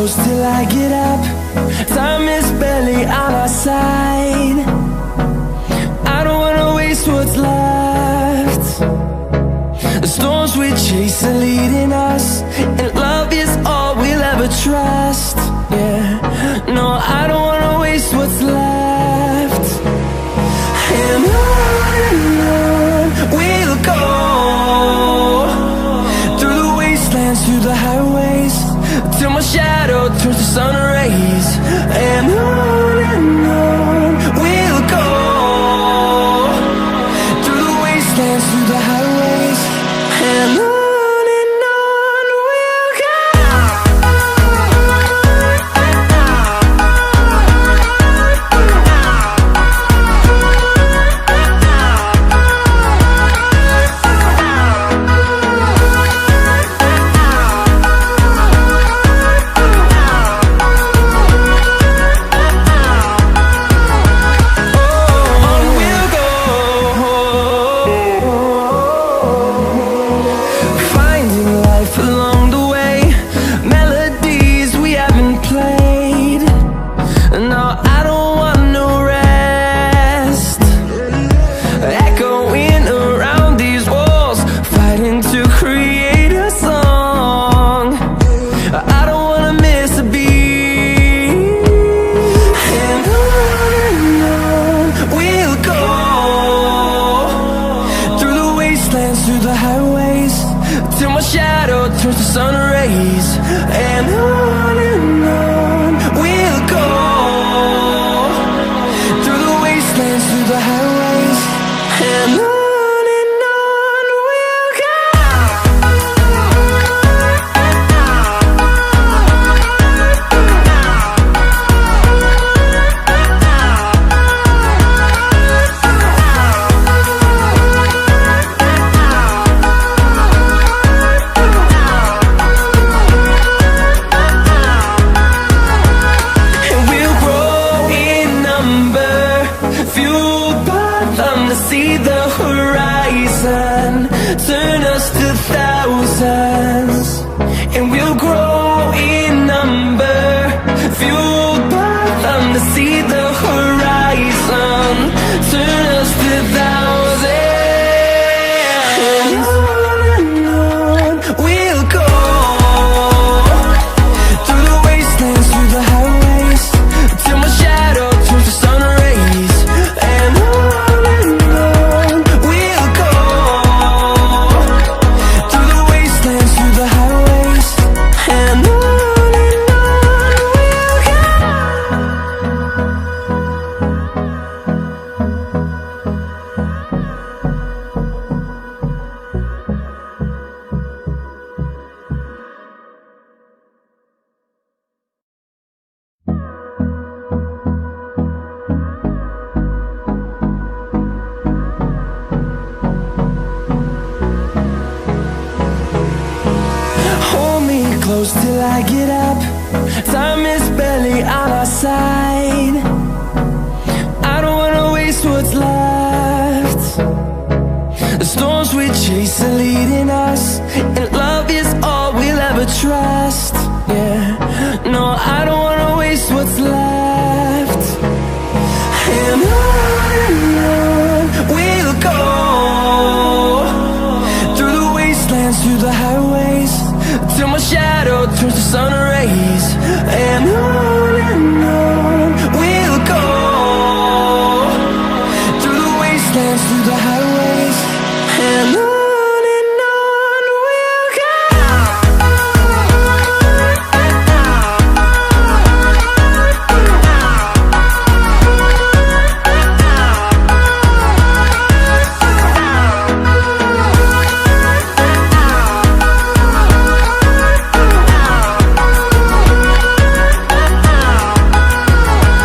close till I get up. Time is barely on our side. I don't wanna waste what's left. The storms we chase are leading us, and love is all we'll ever trust. Yeah, no, I don't wanna waste what's left. And on we'll go, through the wastelands, through the highways, till my shadow turns to sun rays. And on we'll go, through the wastelands, through the highways, and on we'll go. Through the highways, till my shadow turns to sun rays. And on we'll go, through the wastelands, through the highways, and on we'll go. See the horizon, turn us to thousands, and we'll grow in number, fueled by them to see the horizon, turn us to thousands. And on we'll go, through the wastelands, through the highways, till my shadow turns to sun rays. And close till I get up. Time is barely on our side. I don't wanna waste what's left. The storms we chase are leading us, and love is all we'll ever trust. Yeah, no, I don't wanna waste what's left. And on we'll go, through the wastelands, through the highways, till my shadow turns to sun rays. And on